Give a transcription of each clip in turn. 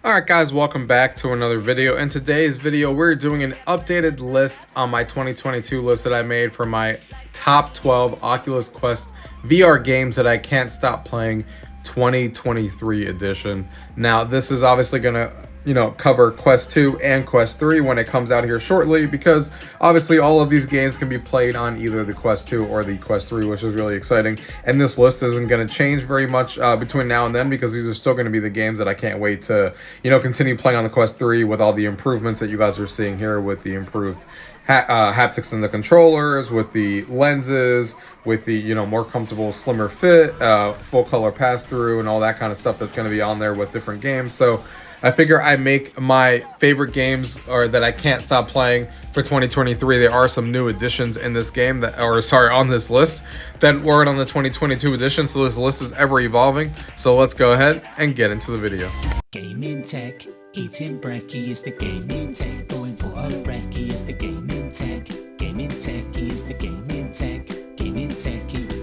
Alright guys, welcome back to another video. In today's video, we're doing an updated list on my 2022 list that I made for my top 12 Oculus Quest VR games that I can't stop playing 2023 edition. Now, this is obviously going to cover Quest 2 and Quest 3 when it comes out here shortly, because obviously all of these games can be played on either the Quest 2 or the Quest 3, which is really exciting. And this list isn't going to change very much between now and then, because these are still going to be the games that I can't wait to continue playing on the Quest 3 with all the improvements that you guys are seeing here, with the improved haptics in the controllers, with the lenses, with the more comfortable, slimmer fit, full color pass through, and all that kind of stuff that's going to be on there with different games. So I figure I make my favorite games, or that I can't stop playing, for 2023. There are some new additions in this game on this list that weren't on the 2022 edition. So this list is ever evolving. So let's go ahead and get into the video. Gaming tech, eating brekkie is the gaming tech. Going for a brekkie is the gaming tech. Gaming tech is the gaming tech. Gaming techie.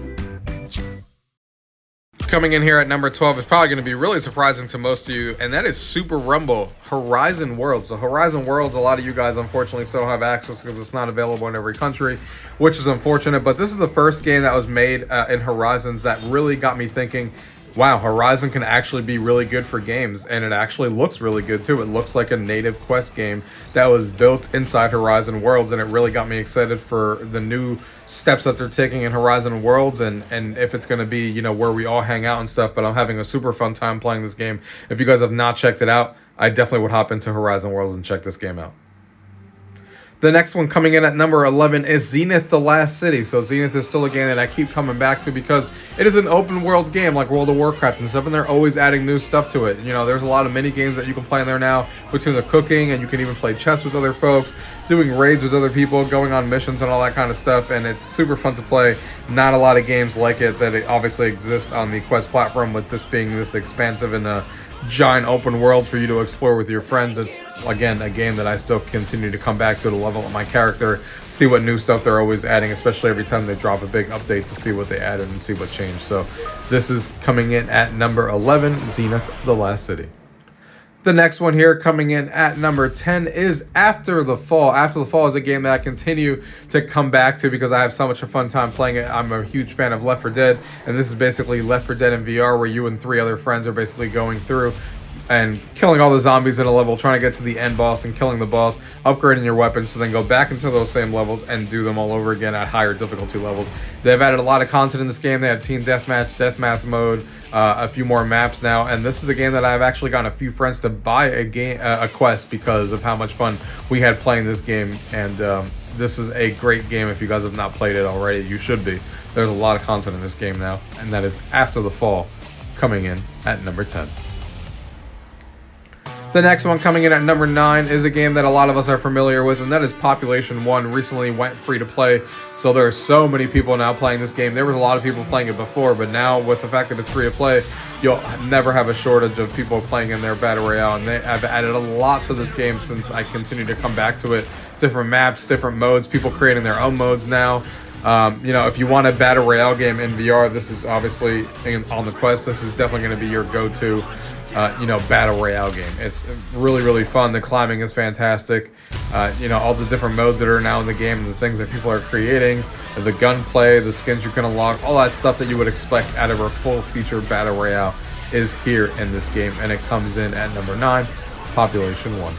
Coming in here at number 12 is probably going to be really surprising to most of you, and that is Super Rumble Horizon Worlds. So Horizon Worlds, a lot of you guys unfortunately still have access because it's not available in every country, which is unfortunate. But this is the first game that was made in Horizons that really got me thinking, wow, Horizon can actually be really good for games, and it actually looks really good too. It looks like a native Quest game that was built inside Horizon Worlds, and it really got me excited for the new steps that they're taking in Horizon Worlds, and if it's going to be, where we all hang out and stuff. But I'm having a super fun time playing this game. If you guys have not checked it out, I definitely would hop into Horizon Worlds and check this game out. The next one coming in at number 11 is Zenith: The Last City. So Zenith is still a game that I keep coming back to because it is an open world game like World of Warcraft and stuff, and they're always adding new stuff to it. There's a lot of mini games that you can play in there now, between the cooking, and you can even play chess with other folks, doing raids with other people, going on missions and all that kind of stuff, and it's super fun to play. Not a lot of games like it that obviously exist on the Quest platform, with this being this expansive and giant open world for you to explore with your friends. It's, again, a game that I still continue to come back to level up my character, see what new stuff they're always adding, especially every time they drop a big update, to see what they added and see what changed. So this is coming in at number 11, Zenith: The Last City. The next one here coming in at number 10 is After the Fall. After the Fall is a game that I continue to come back to because I have so much a fun time playing it. I'm a huge fan of Left 4 Dead, and this is basically Left 4 Dead in VR, where you and 3 other friends are basically going through and killing all the zombies in a level, trying to get to the end boss and killing the boss, upgrading your weapons to then go back into those same levels and do them all over again at higher difficulty levels. They've added a lot of content in this game. They have team deathmatch mode, a few more maps now, and this is a game that I've actually gotten a few friends to buy a quest because of how much fun we had playing this game. And this is a great game. If you guys have not played it already, you should be. There's a lot of content in this game now, and that is After the Fall, coming in at number 10. The next one coming in at number 9 is a game that a lot of us are familiar with, and that is Population 1. Recently went free to play, so there are so many people now playing this game. There was a lot of people playing it before, but now with the fact that it's free to play, you'll never have a shortage of people playing in their Battle Royale, and they have added a lot to this game since I continue to come back to it. Different maps, different modes, people creating their own modes now. If you want a Battle Royale game in VR, this is obviously on the Quest. This is definitely going to be your go-to Battle Royale game. It's really, really fun. The climbing is fantastic. All the different modes that are now in the game, and the things that people are creating, the gunplay, the skins you can unlock, all that stuff that you would expect out of a full-featured Battle Royale is here in this game, and it comes in at number 9, Population 1.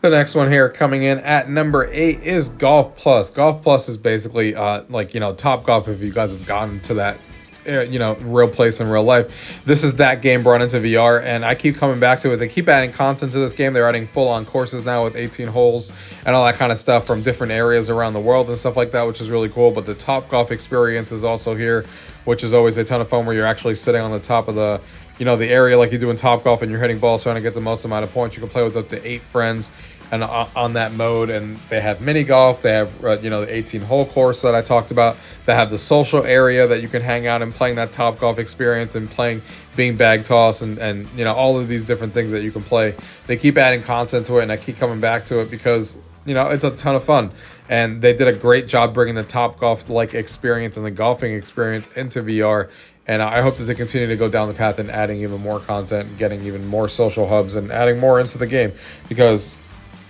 The next one here coming in at number 8 is Golf Plus. Golf Plus is basically Top Golf, if you guys have gotten to that real place in real life. This is that game brought into VR, and I keep coming back to it. They keep adding content to this game. They're adding full-on courses now with 18 holes and all that kind of stuff from different areas around the world and stuff like that, which is really cool. But the Top Golf experience is also here, which is always a ton of fun, where you're actually sitting on the top of the area like you do in Top Golf, and you're hitting balls trying to get the most amount of points. You can play with up to 8 friends and on that mode, and they have mini golf. They have the 18-hole course that I talked about. They have the social area that you can hang out and playing that Top Golf experience and playing beanbag toss and all of these different things that you can play. They keep adding content to it, and I keep coming back to it because it's a ton of fun. And they did a great job bringing the Top Golf-like experience and the golfing experience into VR. And I hope that they continue to go down the path and adding even more content, getting even more social hubs, and adding more into the game. Because,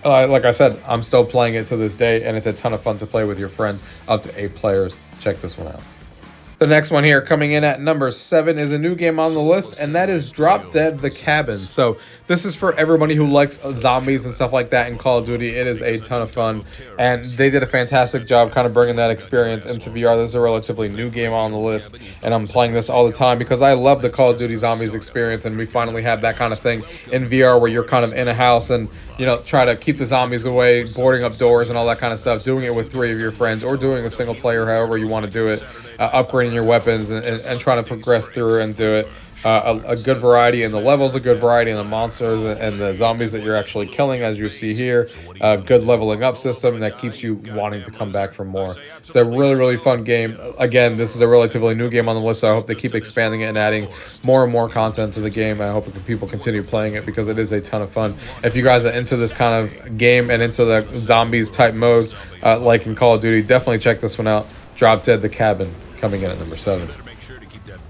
like I said, I'm still playing it to this day, and it's a ton of fun to play with your friends, up to 8 players. Check this one out. The next one here, coming in at number 7, is a new game on the list, and that is Drop Dead the Cabin. So this is for everybody who likes zombies and stuff like that in Call of Duty. It is a ton of fun, and they did a fantastic job kind of bringing that experience into VR. This is a relatively new game on the list, and I'm playing this all the time because I love the Call of Duty Zombies experience, and we finally have that kind of thing in VR where you're kind of in a house and, you know, try to keep the zombies away, boarding up doors and all that kind of stuff, doing it with 3 of your friends, or doing a single player, however you want to do it. Upgrading your weapons and trying to progress through and do it. A good variety in the levels, a good variety in the monsters and the zombies that you're actually killing, as you see here. A good leveling up system that keeps you wanting to come back for more. It's a really, really fun game. Again, this is a relatively new game on the list, so I hope they keep expanding it and adding more and more content to the game. I hope people continue playing it because it is a ton of fun. If you guys are into this kind of game and into the zombies type mode, like in Call of Duty, definitely check this one out. Drop Dead the Cabin, coming in at number 7.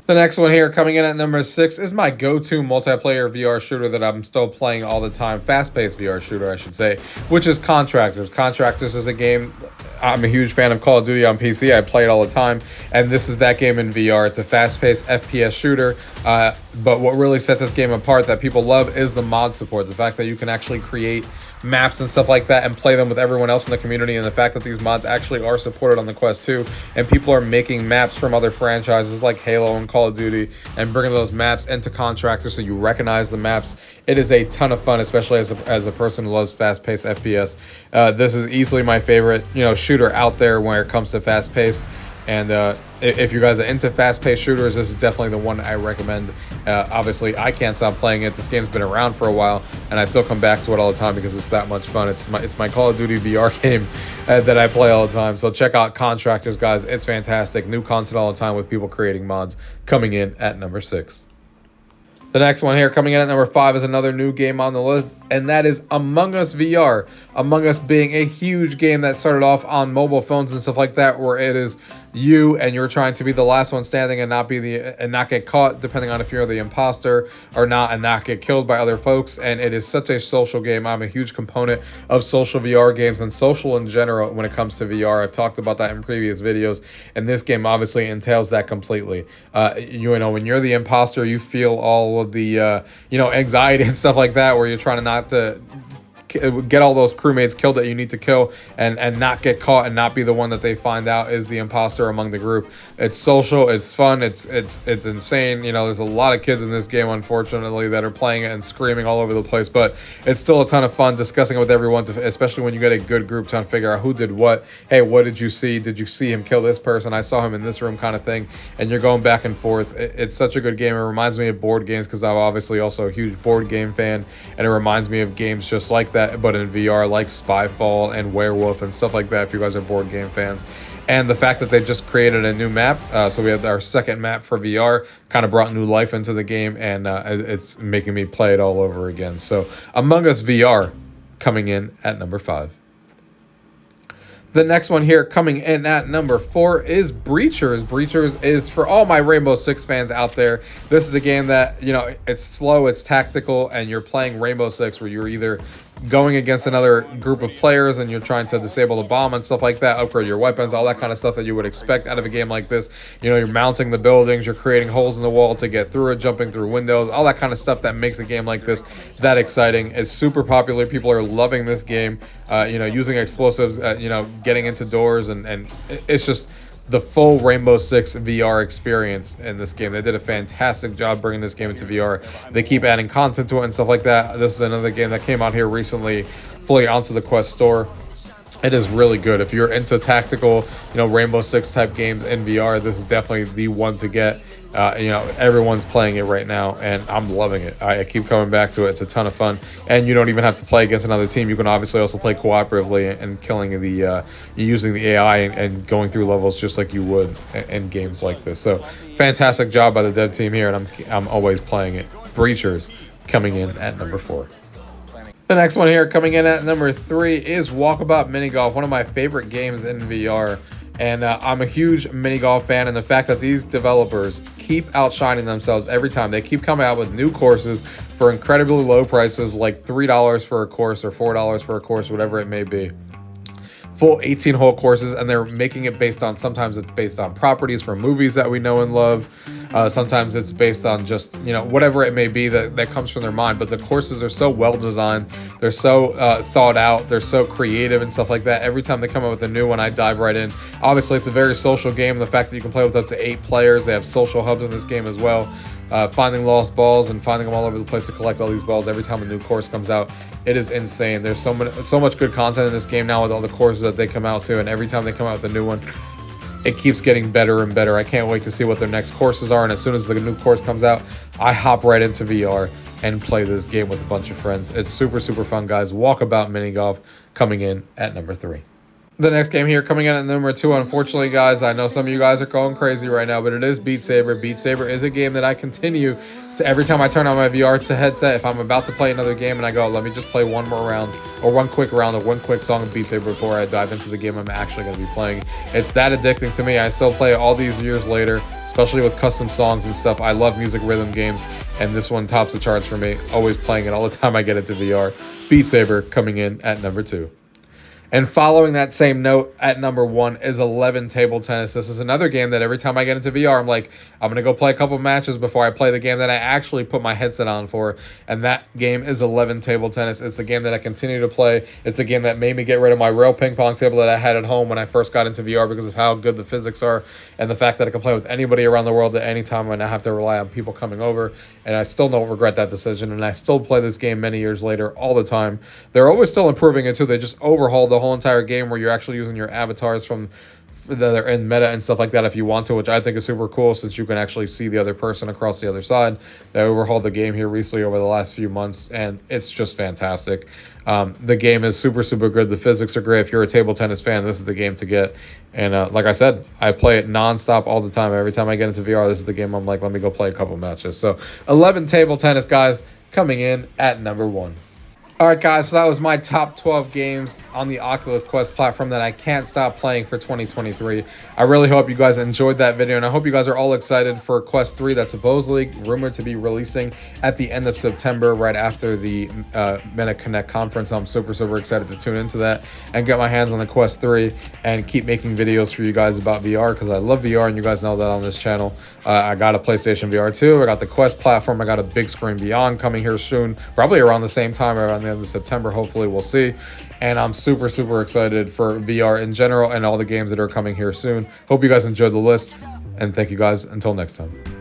The next one here, coming in at number 6, is my go-to multiplayer VR shooter that I'm still playing all the time. Fast-paced VR shooter, I should say, which is Contractors. Contractors is a game. I'm a huge fan of Call of Duty on PC. I play it all the time, and this is that game in VR. It's a fast-paced FPS shooter, but what really sets this game apart that people love is the mod support. The fact that you can actually create maps and stuff like that and play them with everyone else in the community, and the fact that these mods actually are supported on the Quest 2, and people are making maps from other franchises like Halo and Call of Duty and bringing those maps into Contractors so you recognize the maps. It is a ton of fun, especially as a person who loves fast-paced FPS. This is easily my favorite, shooter out there when it comes to fast-paced. And if you guys are into fast-paced shooters, this is definitely the one I recommend. Obviously, I can't stop playing it. This game's been around for a while, and I still come back to it all the time because it's that much fun. It's my Call of Duty VR game that I play all the time. So check out Contractors, guys. It's fantastic. New content all the time with people creating mods, coming in at number 6. The next one here, coming in at number 5, is another new game on the list, and that is Among Us VR. Among Us being a huge game that started off on mobile phones and stuff like that, where it is you and you're trying to be the last one standing and not get caught, depending on if you're the imposter or not, and not get killed by other folks. And it is such a social game. I'm a huge component of social VR games and social in general when it comes to VR. I've talked about that in previous videos, and this game obviously entails that completely. When you're the imposter, you feel all of the anxiety and stuff like that, where you're trying not to get all those crewmates killed that you need to kill, and not get caught and not be the one that they find out is the imposter among the group. It's social, it's fun, it's insane. There's a lot of kids in this game, unfortunately, that are playing it and screaming all over the place, but it's still a ton of fun discussing it with everyone, especially when you get a good group trying to figure out who did what. Hey, what did you see? Did you see him kill this person? I saw him in this room, kind of thing. And you're going back and forth. It's such a good game. It reminds me of board games because I'm obviously also a huge board game fan, and it reminds me of games just like that, but in VR, like Spyfall and Werewolf and stuff like that, if you guys are board game fans. And the fact that they just created a new map, so we have our second map for VR, kind of brought new life into the game, and it's making me play it all over again. So Among Us VR, coming in at number 5. The next one here, coming in at number 4, is Breachers. Breachers is for all my Rainbow Six fans out there. This is a game that, it's slow, it's tactical, and you're playing Rainbow Six, where you're either going against another group of players and you're trying to disable the bomb and stuff like that, upgrade your weapons, all that kind of stuff that you would expect out of a game like this. You're mounting the buildings, you're creating holes in the wall to get through it, jumping through windows, all that kind of stuff that makes a game like this that exciting. It's super popular. People are loving this game, using explosives, getting into doors, and it's just the full Rainbow Six VR experience in this game. They did a fantastic job bringing this game into VR. They keep adding content to it and stuff like that. This is another game that came out here recently, fully onto the Quest store. It is really good. If you're into tactical, Rainbow Six type games in VR, this is definitely the one to get. Everyone's playing it right now, and I'm loving it. I keep coming back to it. It's a ton of fun, and you don't even have to play against another team. You can obviously also play cooperatively and killing using the AI and going through levels just like you would in games like this. So, fantastic job by the dev team here, and I'm always playing it. Breachers, coming in at number 4. The next one here, coming in at number 3, is Walkabout Mini Golf, one of my favorite games in VR. And I'm a huge mini golf fan, and the fact that these developers keep outshining themselves every time. They keep coming out with new courses for incredibly low prices, like $3 for a course or $4 for a course, whatever it may be. Full 18-hole courses, and they're making it based on, sometimes it's based on properties from movies that we know and love. Sometimes it's based on just, whatever it may be that comes from their mind. But the courses are so well designed. They're so thought out. They're so creative and stuff like that. Every time they come out with a new one, I dive right in. Obviously, it's a very social game. The fact that you can play with up to 8 players. They have social hubs in this game as well. Finding lost balls and finding them all over the place to collect all these balls every time a new course comes out. It is insane. There's so much good content in this game now with all the courses that they come out to, and every time they come out with a new one, it keeps getting better and better. I can't wait to see what their next courses are, and as soon as the new course comes out, I hop right into VR and play this game with a bunch of friends. It's super, super fun, guys. Walkabout Mini Golf coming in at number 3. The next game here coming in at number 2, unfortunately, guys, I know some of you guys are going crazy right now, but it is Beat Saber. Beat Saber is a game that I continue to, every time I turn on my VR to headset, if I'm about to play another game and I go, let me just play one more round, or one quick round of one quick song of Beat Saber before I dive into the game I'm actually going to be playing. It's that addicting to me. I still play it all these years later, especially with custom songs and stuff. I love music rhythm games, and this one tops the charts for me. Always playing it all the time I get into VR. Beat Saber coming in at number 2. And following that same note, at number 1 is 11 Table Tennis. This is another game that every time I get into VR, I'm like, I'm going to go play a couple matches before I play the game that I actually put my headset on for. And that game is 11 Table Tennis. It's a game that I continue to play. It's a game that made me get rid of my real ping pong table that I had at home when I first got into VR because of how good the physics are and the fact that I can play with anybody around the world at any time and I have to rely on people coming over. And I still don't regret that decision. And I still play this game many years later all the time. They're always still improving it too. They just overhauled the whole entire game where you're actually using your avatars from that are in meta and stuff like that if you want to, which I think is super cool since you can actually see the other person across the other side. They overhauled the game here recently over the last few months, and it's just fantastic. The game is super, super good. The physics are great. If you're a table tennis fan, this is the game to get. And like I said, I play it nonstop all the time. Every time I get into VR, this is the game I'm like, let me go play a couple matches. So 11 Table Tennis, guys, coming in at number 1. All right, guys, so that was my top 12 games on the Oculus Quest platform that I can't stop playing for 2023. I really hope you guys enjoyed that video, and I hope you guys are all excited for Quest 3 that's supposedly rumored to be releasing at the end of September, right after the Meta Connect conference. I'm super, super excited to tune into that and get my hands on the Quest 3 and keep making videos for you guys about VR because I love VR, and you guys know that on this channel. I got a PlayStation VR 2. I got the Quest platform. I got a big screen Beyond coming here soon, probably around the same time, around the end of September. Hopefully, we'll see. And I'm super, super excited for VR in general and all the games that are coming here soon. Hope you guys enjoyed the list, and thank you guys. Until next time.